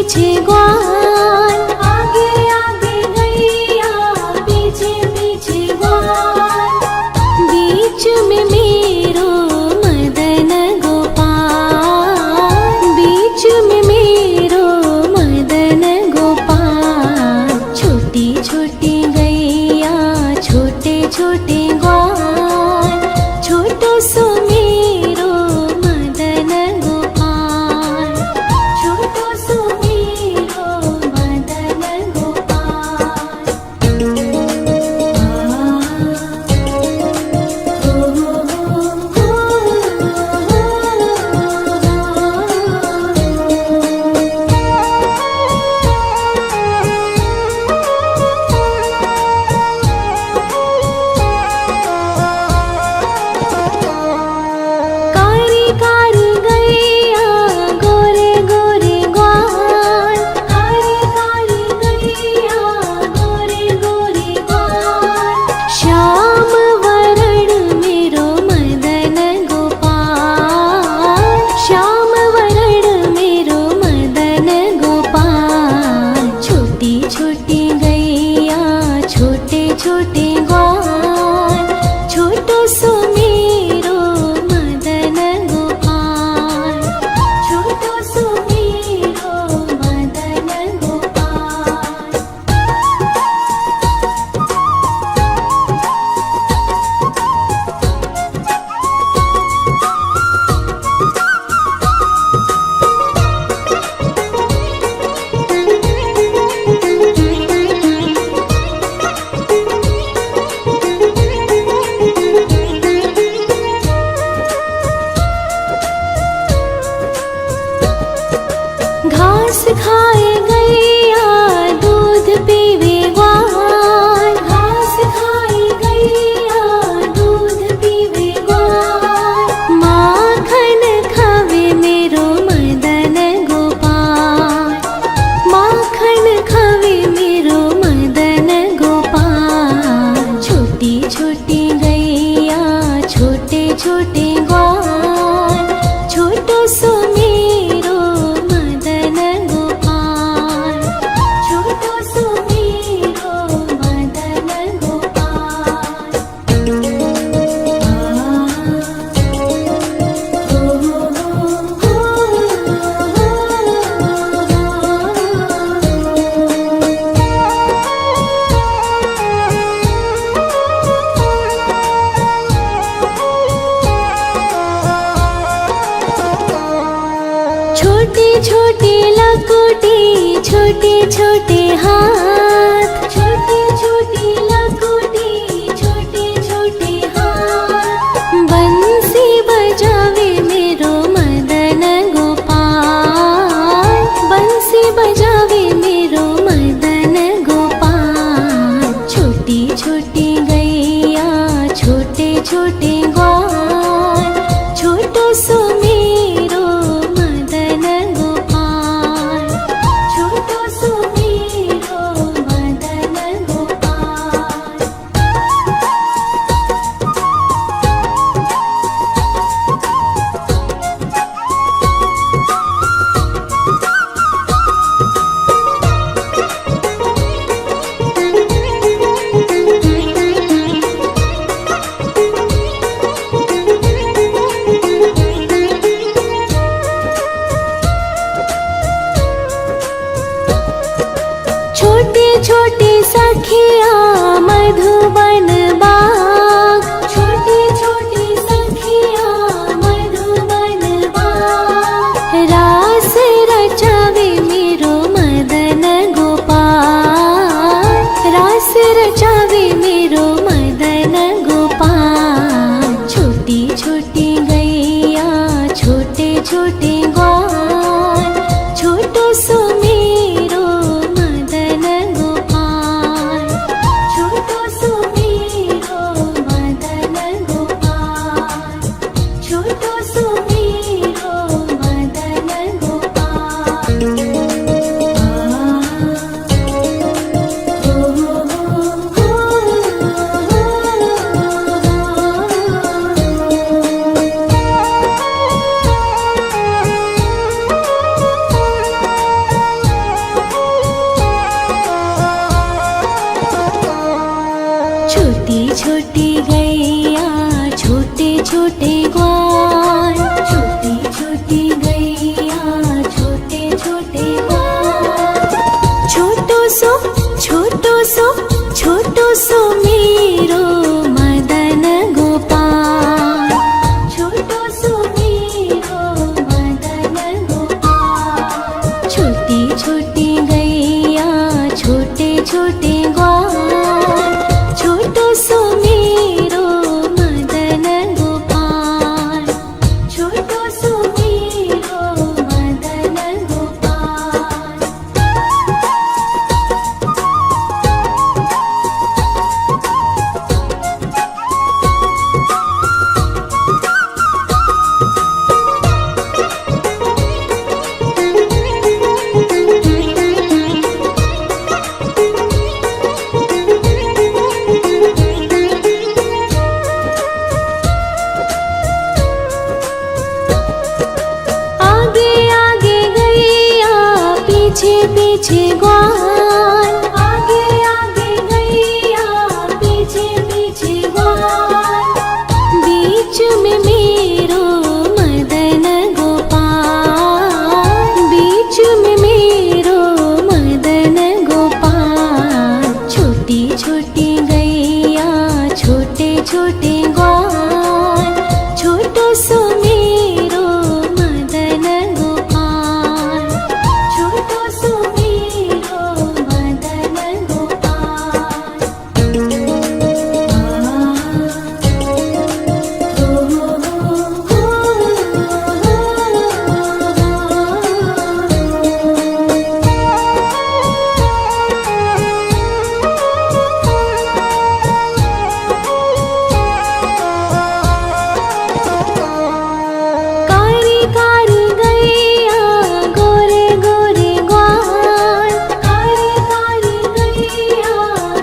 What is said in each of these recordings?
पीछे ग्वाल, आगे आगे गैया पीछे पीछे ग्वाल, बीच में मेरो मदन गोपाल, बीच में मेरो मदन गोपाल। छोटी छोटी गैया छोटे छोटे ग्वाल, छोटो सो मेरो मदन गोपाल, छोटो सो मेरो मदन गोपाल। कारी कारी गैया गोरे गोरे ग्वाल, कारी कारी गैया गोरे गोरे ग्वाल, श्याम वरण मेरो मदन गोपाल, श्याम वरण मेरो मदन गोपाल। छोटी छोटी गैया छोटे छोटे ग्वाल, छोटो सो मेरो मदन गोपाल, छोटो सो मेरो मदन गोपाल। घास खाए गैया दूध पीवे ग्वाल, घास खाए गैया दूध पीवे ग्वाल, माखन खावे मेरो मदन गोपाल, माखन खावे मेरो मदन गोपाल। छोटी छोटी गैया छोटे छोटे ग्वाल, छोटो सो मेरो मदन गोपाल, छोटो सो मेरो मदन गोपाल। छोटी छोटी लकुटी छोटे छोटे हाथ, छोटी छोटी लकुटी छोटे छोटे हाथ, बंसी बजावे मेरो मदन गोपाल, बंसी बजावे मेरो मदन गोपाल। छोटी छोटी गैया छोटे छोटे ग्वाल, छोटो सो मेरो मदन गोपाल, छोटो सो मेरो मदन गोपाल। छोटी छोटी सखिया मधुबन बाग, छोटी छोटी सखिया मधुबन बाग, रास रचावे मेरो मदन गोपाल, रास रचावे मेरो मदन गोपाल। छोटी छोटी गैया छोटे छोटे ग्वाल, छोटो सो मेरो मदन गोपाल, छोटो सो मेरो मदन गोपाल, छोटो सो मेरो मदन गोपाल। छोटे ग्वाल, छोटी छोटी गैया छोटे छोटे ग्वाल। छोटो सो छोटो सो छोटो सो मेरो मदन गोपाल, छोटो सो मेरो मदन गोपाल। छोटी छोटी गैया छोटे छोटे ग्वाल, छोटो सो मेरो मदन गोपाल, छोटो सो मेरो मदन गोपाल। आगे आगे गैया पीछे पीछे ग्वाल, आगे आगे गैया पीछे पीछे ग्वाल। बीच में मेरो मदन गोपाल, बीच में मेरो मदन गोपाल। छोटी छोटी गैया छोटे छोटे ग्वाल, छोटो सो मेरो मदन गोपाल, छोटो सो मेरो मदन गोपाल। कारी कारी गैया गोरे गोरे ग्वाल, कारी कारी गैया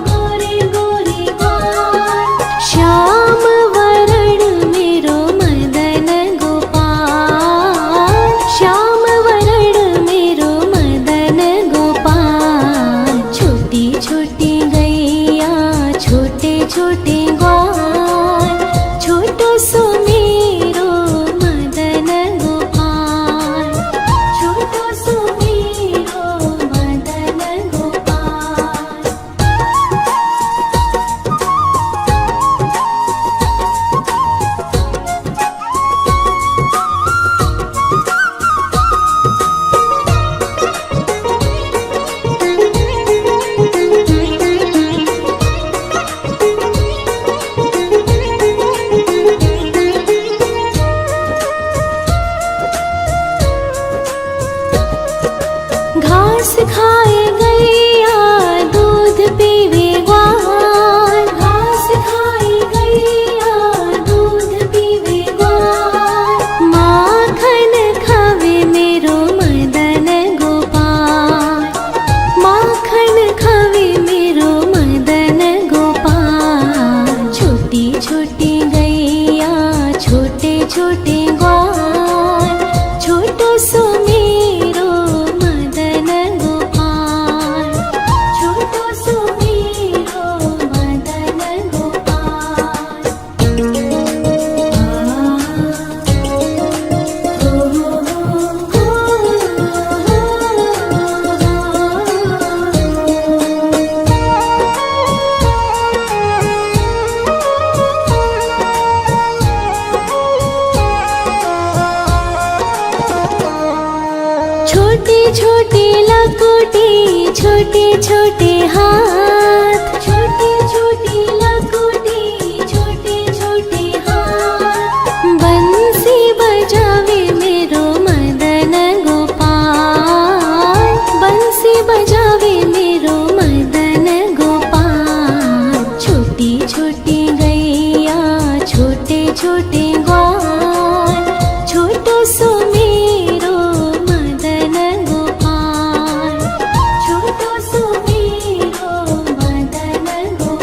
गोरे गोरे ग्वाल। श्याम वरण मेरो मदन गोपाल, श्याम वरण मेरो मदन गोपाल। छोटी छोटी गैया छोटे छोटे ग्वाल, छोटो सो मेरो मदन गोपाल, छोटो सो मेरो मदन गोपाल। घास खाए गैया दूध पीवे ग्वाल, घास खाए गैया दूध पीवे ग्वाल। माखन खावे मेरो मदन गोपाल, माखन खावे मेरो मदन गोपाल। छोटी छोटी गैया छोटे छोटे ग्वाल, छोटो सो मेरो मदन गोपाल, छोटो सो मेरो मदन गोपाल। छोटी छोटी लकुटी छोटे छोटे हाथ, छोटी छोटी लकुटी छोटे छोटे हाथ। बंसी बजावे मेरो मदन गोपाल, बंसी बजावे मेरो मदन गोपाल। छोटी छोटी गैया छोटे छोटे ग्वाल, छोटो सो मेरो मदन गोपाल, छोटो सो मेरो मदन गोपाल।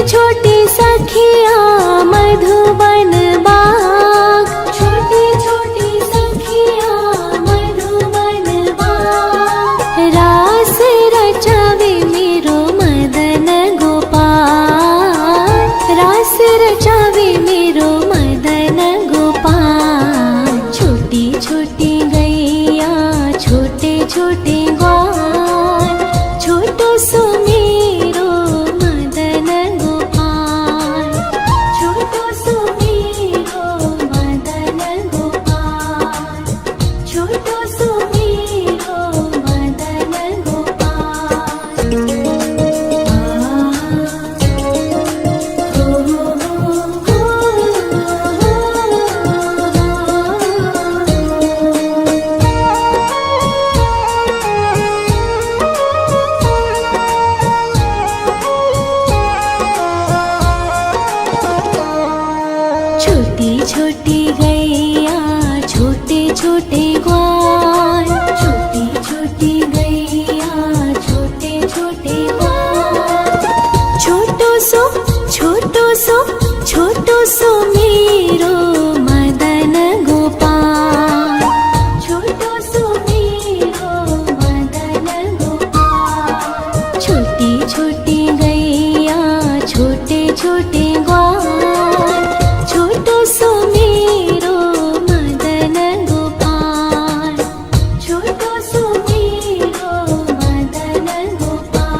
छोटी सखिया मधुबन बाग, छोटी छोटी सखिया मधुबन बाग। रास रचावे मेरो मदन गोपाल, रास रचावे मेरो मदन गोपाल। छोटी छोटी गैया छोटे छोटे ग्वाल, छोटो सो मेरो मदन गोपाल, छोटो सो मेरो मदन गोपाल, छोटो सो मेरो मदन गोपाल। छोटी छोटी गैया छोटे छोटे ग्वाल, छोटी छोटी गैया छोटे छोटे ग्वाल। छोटो सो छोटो सो मेरो मदन गोपाल, छोटो सो मेरो मदन गोपाल। छोटी छोटी गैया छोटे छोटे ग्वाल, छोटो सो मेरो मदन गोपाल, छोटो सो मेरो मदन गोपाल।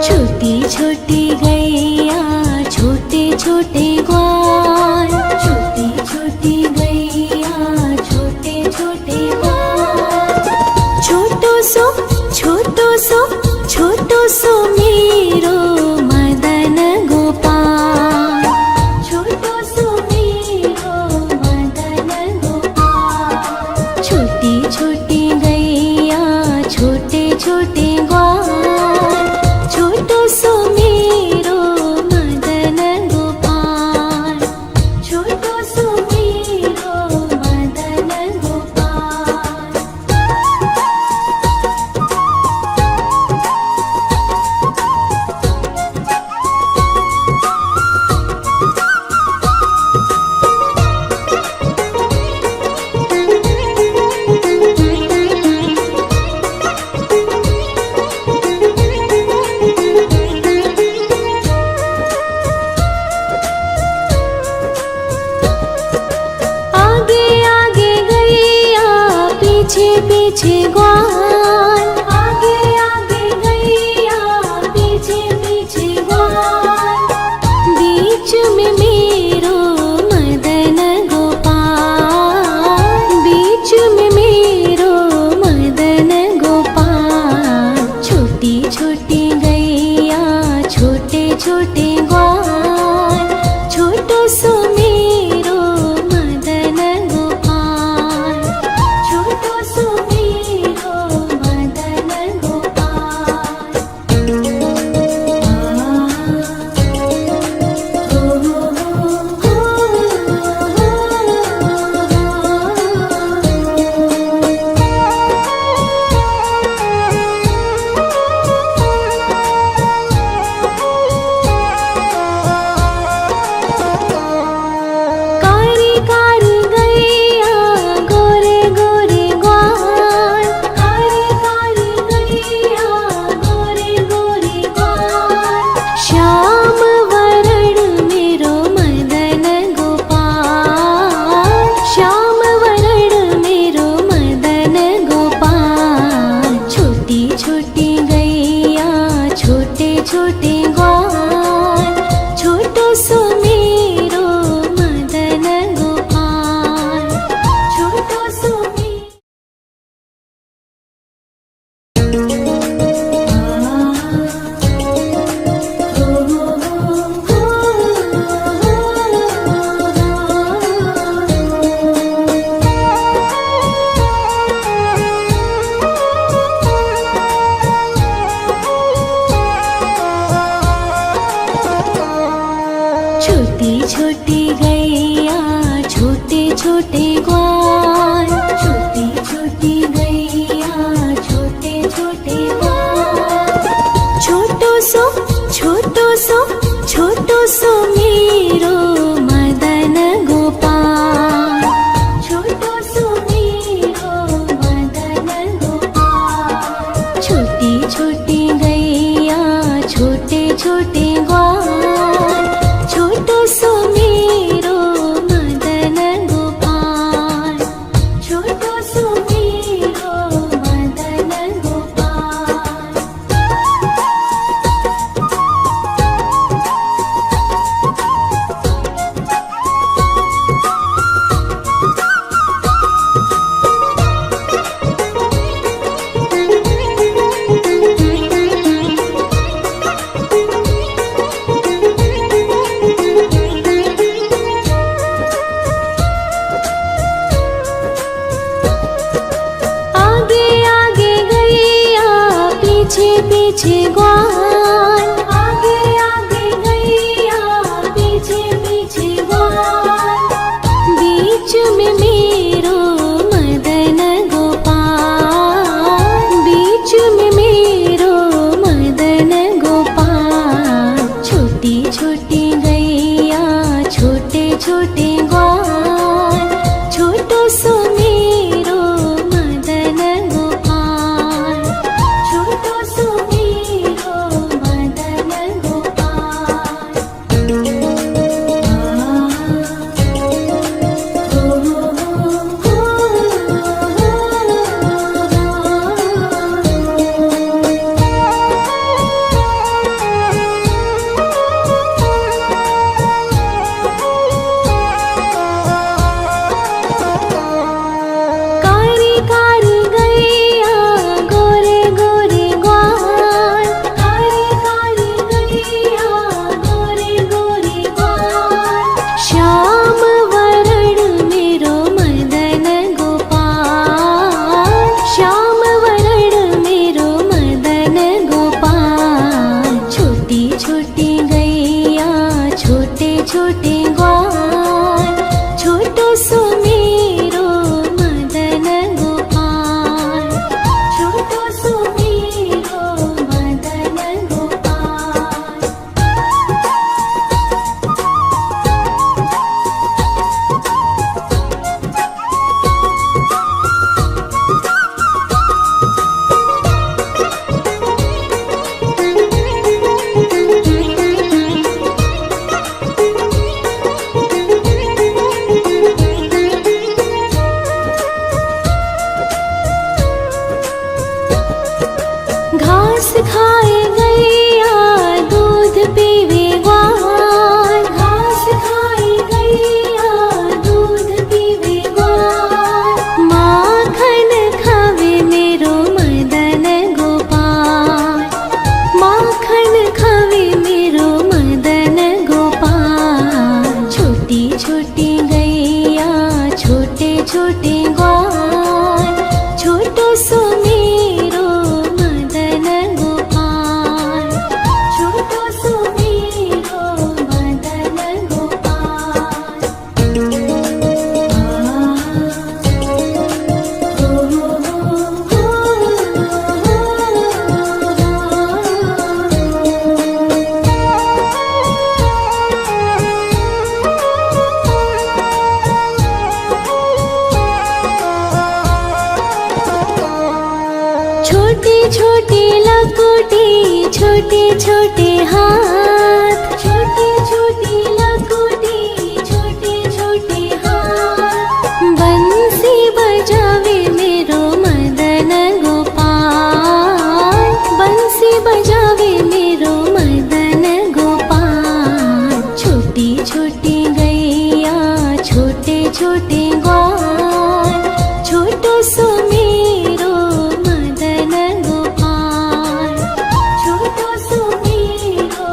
छोटी छोटी गैया छोटे छोटे ग्वाल, छोटी छोटी गैया छोटे छोटे ग्वाल। छोटो सो मेरो मदन गोपाल, छोटो सो मेरो मदन गोपाल। छोटी छोटी गैया छोटे छोटे ग्वाल, छोटो सो मेरो मदन गोपाल, छोटो सो मेरो मदन गोपाल। आगे आगे गैया पीछे पीछे ग्वाल, आगे आगे गैया पीछे पीछे ग्वाल। बीच में मेरो मदन गोपाल, बीच में मेरो मदन गोपाल। छोटी छोटी गैया छोटे छोटे ग्वाल, छोटो सो मेरो मदन गोपाल, छोटो सो मेरो मदन गोपाल। कारी कारी गैया गोरे गोरे ग्वाल, कारी कारी गैया गोरे गोरे ग्वाल। श्याम वरण मेरो मदन गोपाल, श्याम वरण मेरो मदन गोपाल। छोटी छोटी गैया छोटे छोटे ग्वाल, छोटो सो मेरो मदन गोपाल, छोटो सो मेरो छोटो सो मेरो मदन गोपाल, छोटो सो मेरो मदन गोपाल। छोटी छोटी गैया छोटे छोटे ग्वाल, छोटो सो मेरो मदन गोपाल, छोटो सो मेरो मदन गोपाल। पीछे पीछे ग्वाल, आगे आगे गैया पीछे पीछे ग्वाल। बीच में मेरो मदन गोपाल, बीच में मेरो मदन गोपाल। छोटी छोटी गैया छोटे छोटे ग्वाल, छोटो सो मेरो मदन गोपाल, छोटो सो मेरो मदन गोपाल। कारी कारी गैया गोरे गोरे ग्वाल, कारी कारी गैया गोरे गोरे ग्वाल। श्याम वरण मेरो मदन गोपाल, श्याम वरण मेरो मदन गोपाल। छोटी छोटी गैया छोटे छोटे ग्वाल, छोटो सो मेरो मदन गोपाल, छोटो सो मेरो मदन गोपाल। घास खाए गैया दूध पीवे ग्वाल, घास खाए गैया दूध पीवे ग्वाल। माखन खावे मेरो मदन गोपाल, माखन खावे मेरो मदन गोपाल। छोटी छोटी गैया छोटे छोटे ग्वाल, छोटो सो मेरो मदन गोपाल, छोटो सो मेरो मदन गोपाल। छोटी छोटी लकुटी छोटे छोटे हाथ, छोटी छोटी लकुटी छोटे छोटे हाथ। बंसी बजावे मेरो मदन गोपाल, बंसी बजावे मेरो मदन गोपाल। छोटी छोटी गैया छोटे छोटे ग्वाल, छोटो सो मेरो मदन गोपाल, छोटो सो मेरो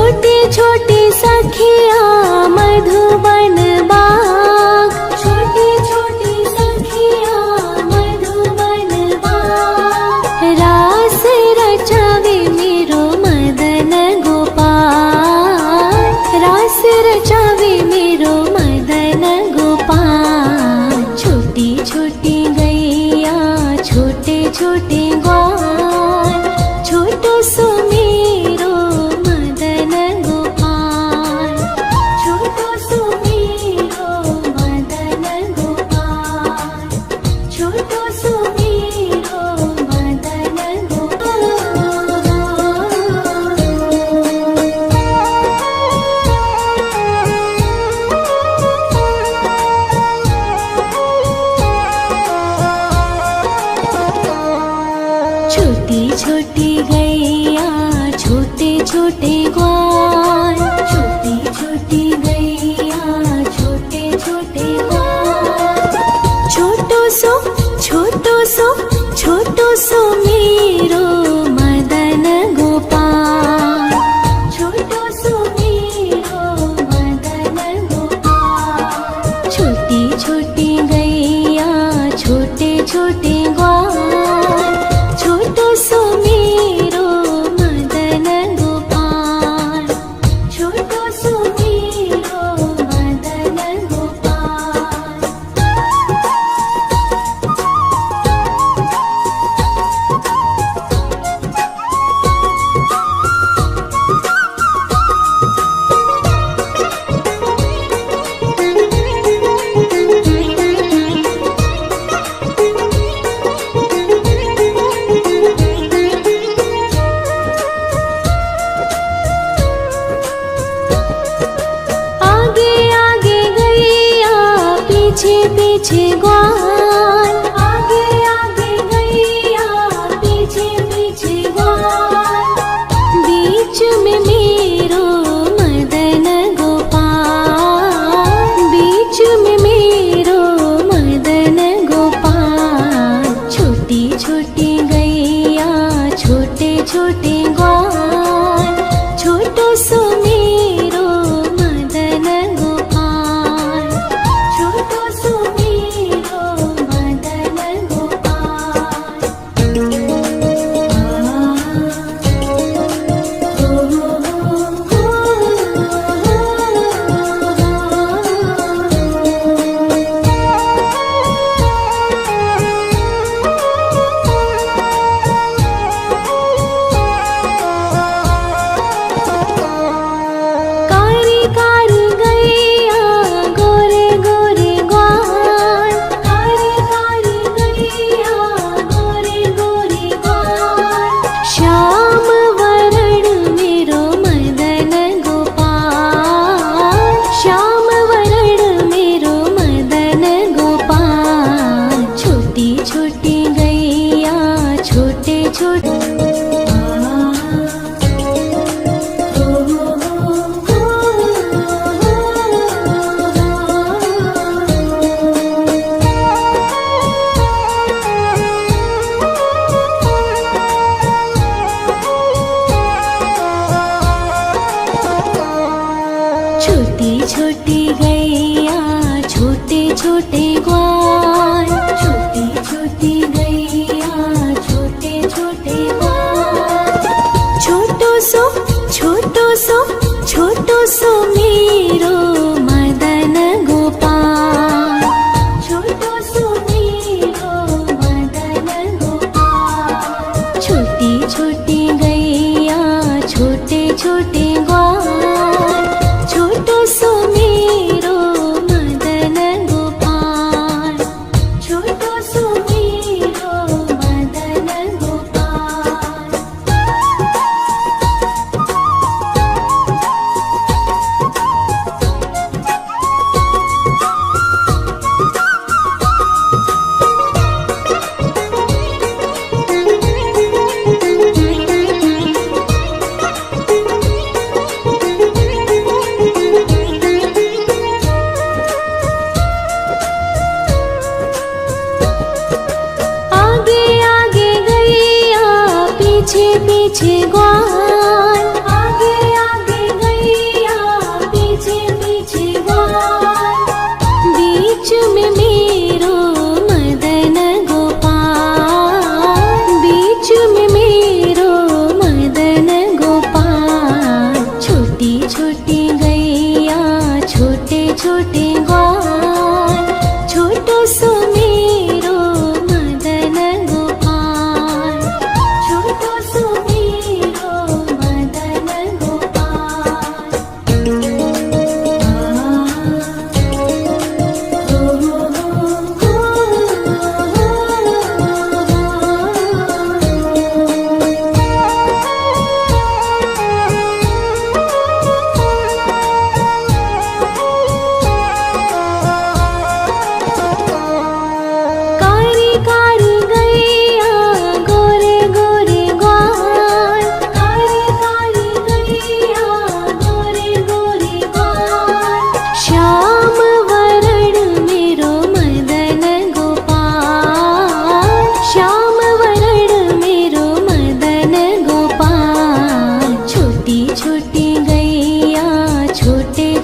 छोटी छोटी सखिया मधुबन बाग, छोटी छोटी सखिया मधुबन बाग। रास रचावे मेरो मदन गोपाल, रास रचावे मेरो मदन गोपाल। छोटी छोटी गैया छोटे छोटे ग्वाल, छोटो सो मेरो मदन गोपाल, छोटो सो मेरो मदन गोपाल, छोटो सो मेरो मदन छोटी छोटी गैया छोटे छोटे ग्वाल, छोटी छोटी गैया छोटे छोटे ग्वाल। छोटो सो छोटो सो मेरो मदन गोपाल, छोटो सो मेरो मदन गोपाल। छोटी छोटी गैया छोटे छोटे ग्वाल, छोटो सो मेरो मदन गोपाल, छोटो सो मेरो मदन गोपाल। आगे आगे गैया पीछे पीछे ग्वाल, आगे आगे गैया पीछे पीछे ग्वाल। बीच में मेरो मदन गोपाल, बीच में मेरो मदन गोपाल। छोटी छोटी गैया छोटे छोटे ग्वाल, छोटो सो मेरो मदन गोपाल, छोटो सो मेरो मदन गोपाल। कारी कारी गैया गोरे गोरे ग्वाल, कारी कारी गैया गोरे गोरे ग्वाल। श्याम वरण मेरो मदन गोपाल, श्याम वरण मेरो मदन गोपाल। छोटी छोटी गैया छोटे छोटे छोटी छोटी गैया छोटे छोटे ग्वाल, छोटी छोटी गैया छोटे छोटे ग्वाल। छोटो सो छोटो सो मेरो मदन गोपाल, छोटो सो मेरो मदन गोपाल। छोटी छोटी गैया छोटे छोटे ग्वाल, छोटो सो मेरो मदन गोपाल।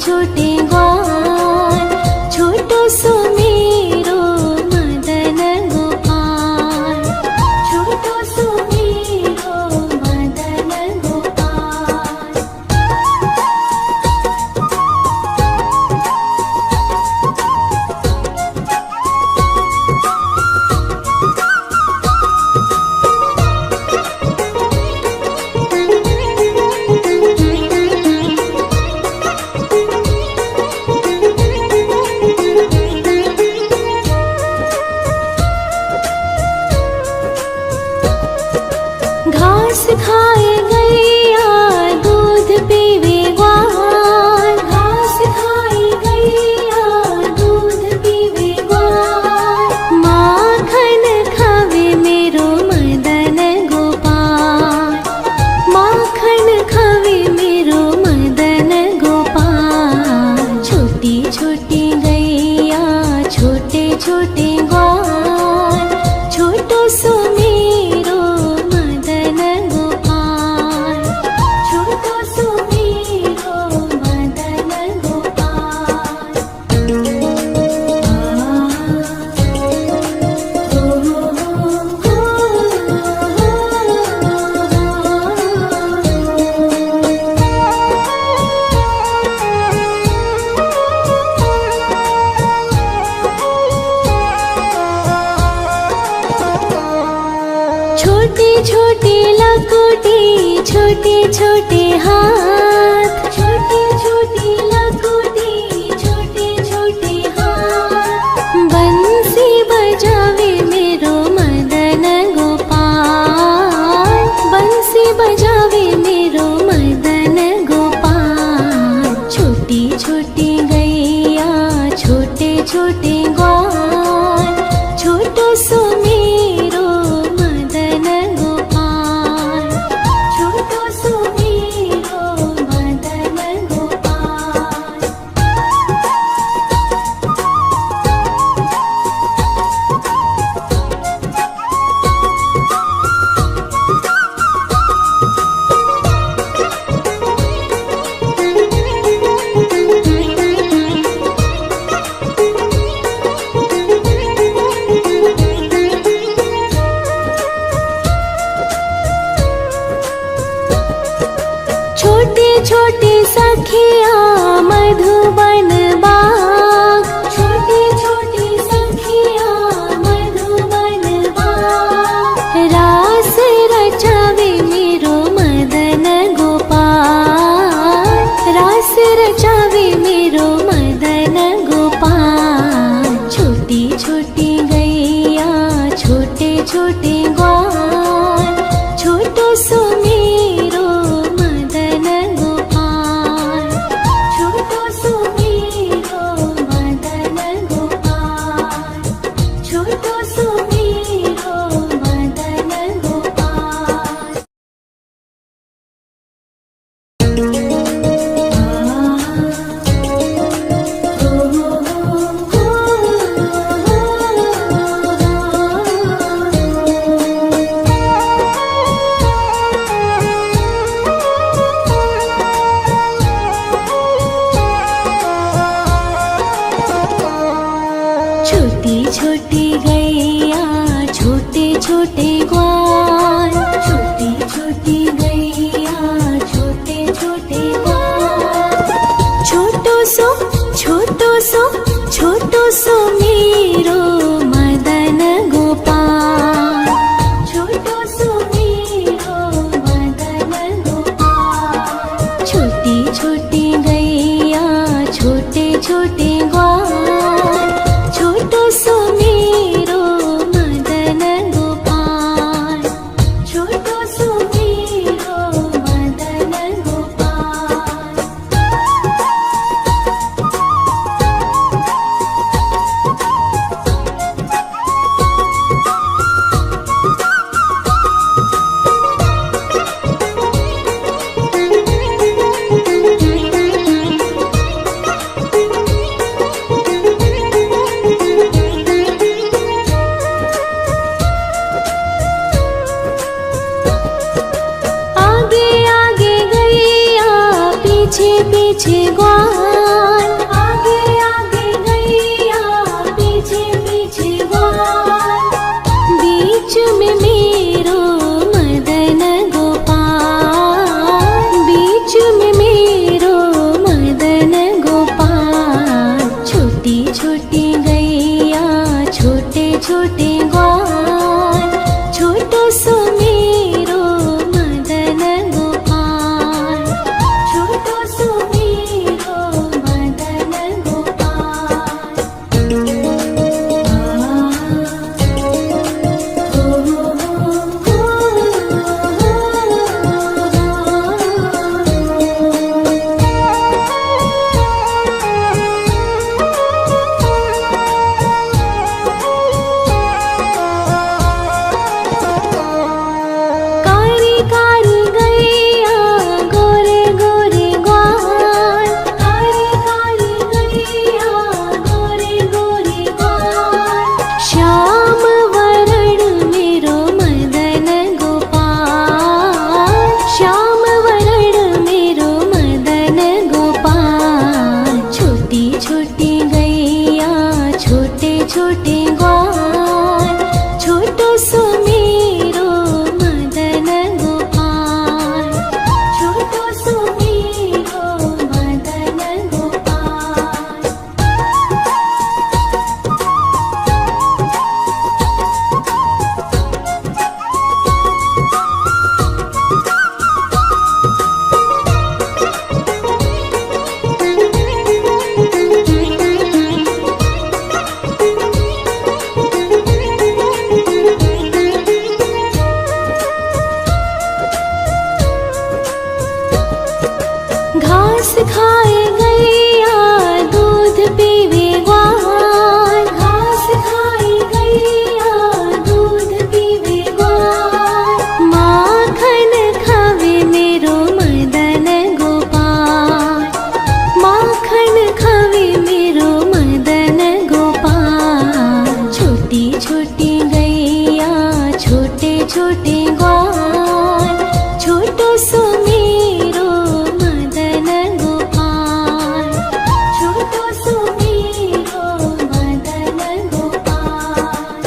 छोटे ग्वाल, छोटो सो मेरो मदन गोपाल, छोटो सो मेरो मदन गोपाल। घास खाए गैया दूध पीवे ग्वाल, घास खाए गैया दूध पीवे ग्वाल, माखन खावे मेरो मदन गोपाल, माखन खावे मेरो मदन गोपाल। छोटी छोटी गैया छोटे छोटे ग्वाल, छोटो सो मेरो मदन गोपाल, छोटो सो मेरो मदन गोपाल। छोटी छोटी लकुटी छोटे छोटे हाथ, छोटी छोटी लकुटी छोटे छोटे हाथ, बंसी बजावे मेरो मदन गोपाल, बंसी बजावे मेरो मदन गोपाल। छोटी छोटी गैया छोटे छोटे ग्वाल, छोटो सो मेरो मदन गोपाल, छोटो सो मेरो मदन गोपाल। छोटी छोटी सखिया मधुबन बाग, छोटी छोटी सखिया मधुबन बाग, रास रचावे मेरो मदन गोपाल, रास रचावे मेरो मदन गोपाल। छोटी छोटी गैया छोटे छोटे ग्वाल, छोटो सो मेरो मदन गोपाल, छोटो सो मेरो मदन गोपाल, छोटो सो मेरो मदन गोपाल। छोटी छोटी गैया छोटे छोटे ग्वाल, छोटी छोटी गैया छोटे छोटे ग्वाल, छोटो सो छोटो सो छोटो सो मेरो मदन गोपाल, छोटो सो मेरो मदन गोपाल। छोटी छोटी गैया छोटे छोटे ग्वाल, छोटो सो मेरो मदन गोपाल, छोटो सो मेरो मदन गोपाल। पीछे पीछे ग्वाल, खाए गैया दूध पीवे ग्वाल, घास खाए गैया दूध पीवे ग्वाल, माखन खावे मेरो मदन गोपाल, माखन खावे मेरो मदन गोपाल। छोटी छोटी गैया छोटे छोटे ग्वाल, छोटो सो मेरो मदन गोपाल, छोटो सो मेरो मदन गोपाल।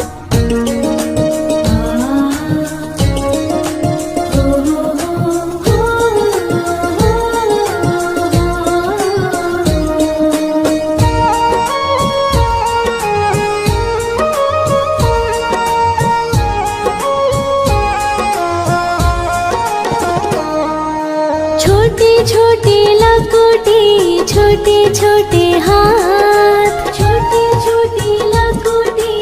छोटी छोटी लकुटी छोटे छोटे हाथ, छोटी छोटी लकुटी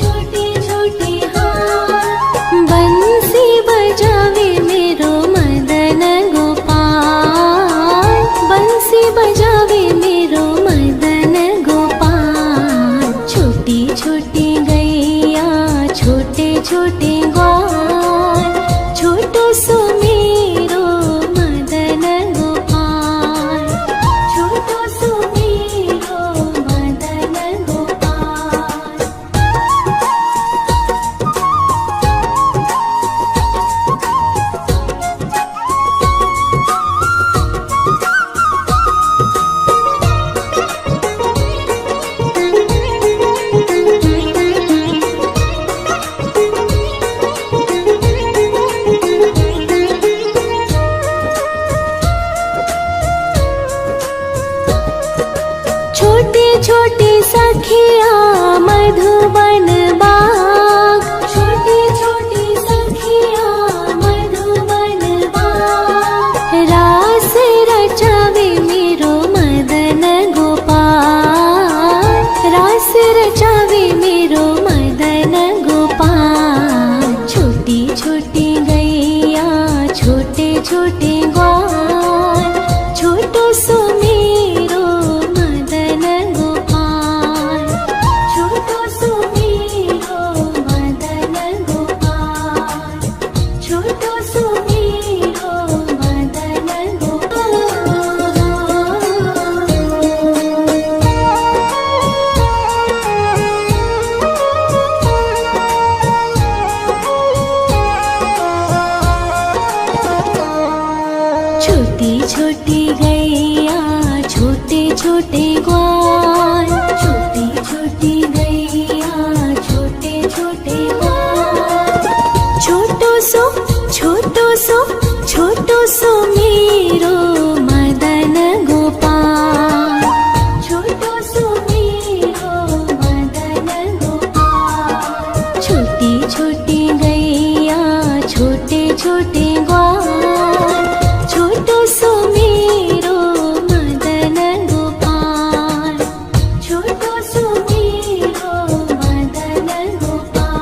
छोटे छोटे हाथ, बंसी बजावे मेरो मदन गोपाल, बंसी बजावे मेरो मदन गोपाल। छोटी छोटी गैया छोटे छोटे ग्वाल, छोटो सो मेरो मदन गोपाल, छोटो सो मेरो मदन गोपाल। छोटी छोटी सखिया मधुबन बाग, छोटी छोटी सखिया मधुबन बाग, रास रचावे मेरो मदन गोपाल, रास रचावे मेरो मदन गोपाल। छोटी छोटी गैया छोटे छोटे ग्वाल, छोटो सो मेरो मदन गोपाल, छोटो सो मेरो मदन गोपाल, छोटो सो मेरो मदन गोपाल। छोटी छोटी गैया छोटे छोटे ग्वाल, छोटी छोटी गैया छोटे छोटे ग्वाल, छोटो सो छोटो सो मेरो मदन गोपाल, छोटो सो मेरो मदन गोपाल। छोटी छोटी गैया छोटे छोटे ग्वाल, छोटो सो मेरो मदन गोपाल, छोटो सो मेरो मदन गोपाल।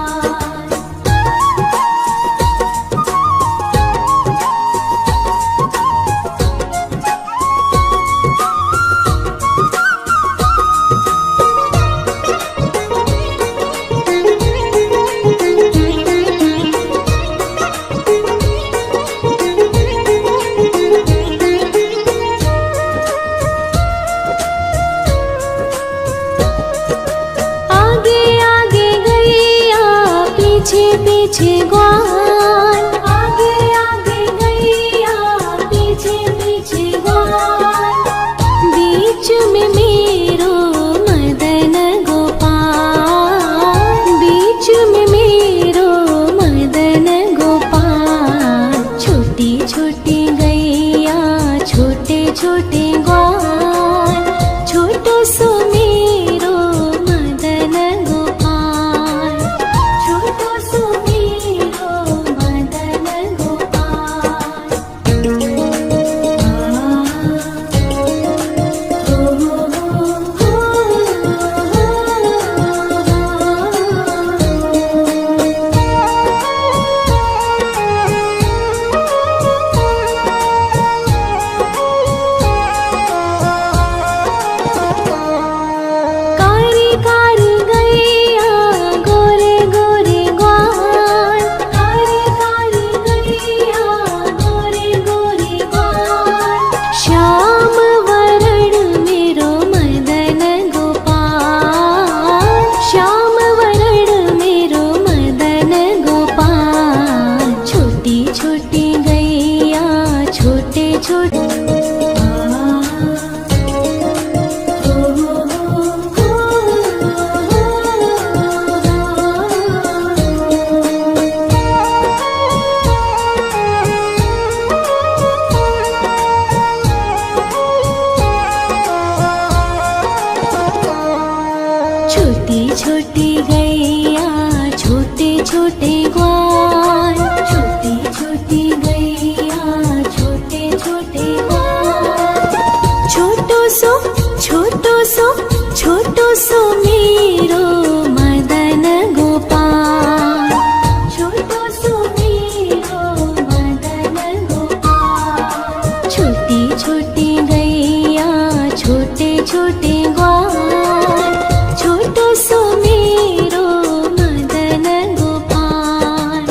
आगे आगे गैया पीछे पीछे ग्वाल, आगे आगे गैया पीछे पीछे ग्वाल, बीच में मेरो मदन गोपाल, बीच में मेरो मदन गोपाल। छोटी छोटी गैया छोटे छोटे ग्वाल, छोटो सो मेरो मदन गोपाल, छोटो सो मेरो छोटी गैया छोटे छोटे ग्वाल, छोटी छोटी गैया छोटे छोटे ग्वाल। छोटो सो छोटो सो छोटो सो मेरो मदन गोपाल, छोटो सो मेरो मदन गोपाल। छोटी छोटी गैया छोटे छोटे ग्वाल, छोटो सो मेरो मदन गोपाल,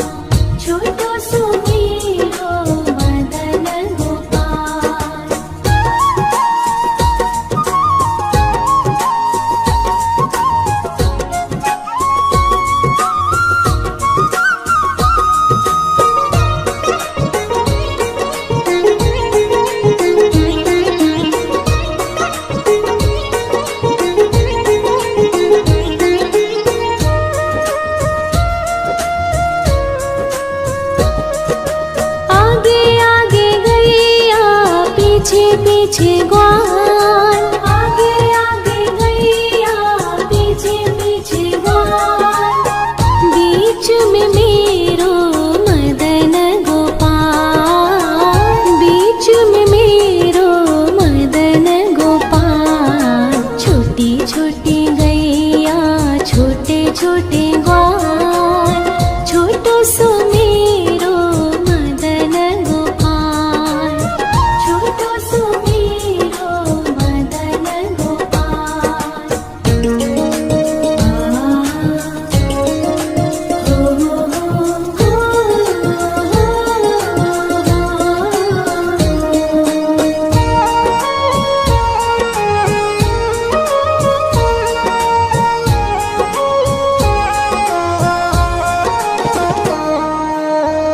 छोटो सो मेरो मदन गोपाल। पीछे पीछे ग्वाल, आगे आगे गैया पीछे पीछे ग्वाल। बीच में मेरो मदन गोपाल, बीच में मेरो मदन गोपाल। छोटी छोटी गैया छोटे छोटे ग्वाल, छोटो सो मेरो मदन गोपाल, छोटो सो मेरो मदन गोपाल।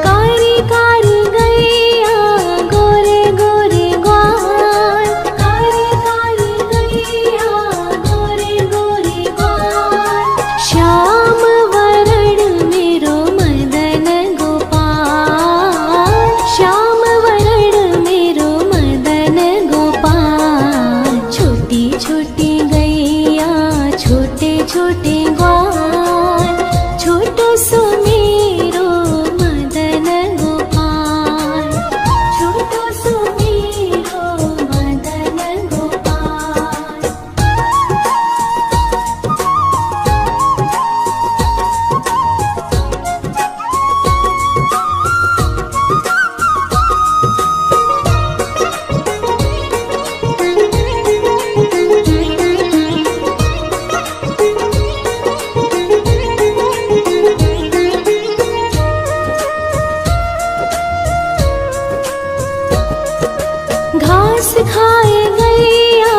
कारी कारी गैया गोरे गोरे ग्वाल, कारी कारी गैया गोरे गोरे ग्वाल। श्याम वरण मेरो मदन गोपाल, श्याम वरण मेरो मदन गोपाल। छोटी छोटी गैया छोटे छोटे ग्वाल, छोटो सो मेरो मदन गोपाल, छोटो सो मेरो मदन गोपाल। घास खाए गैया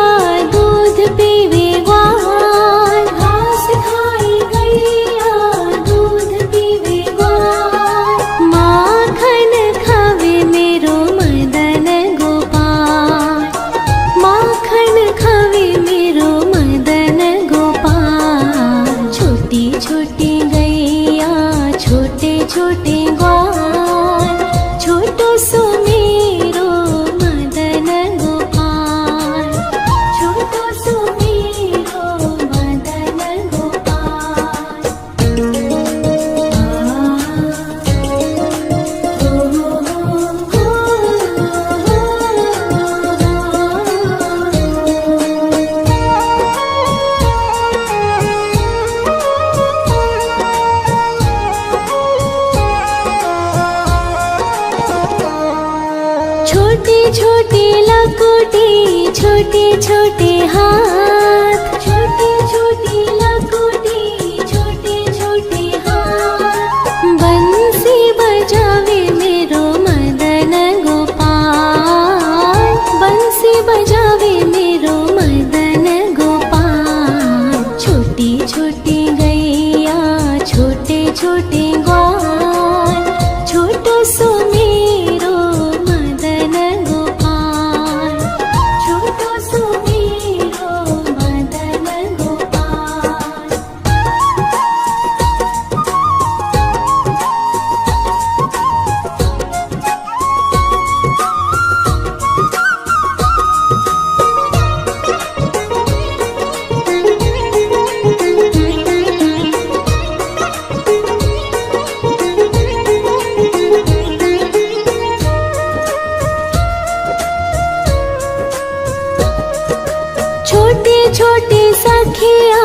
दूध पीवे ग्वाल, घास खाए गैया दूध पीवे ग्वाल। माखन खावे मेरो मदन गोपाल, माखन खावे मेरो मदन गोपाल। छोटी छोटी गैया छोटे छोटे ग्वाल, छोटो सो मेरो मदन गोपाल, छोटो सो मेरो मदन गोपाल। छोटी छोटी लकुटी छोटे छोटे हाथ, छोटी छोटी लकुटी छोटे छोटे हाथ। बंसी बजावे मेरो मदन गोपाल, बंसी बजावे मेरो मदन गोपाल। छोटी छोटी गैया छोटे छोटे ग्वाल, छोटो सो मेरो मदन गोपाल, छोटो सो मेरो मदन छोटे सखिया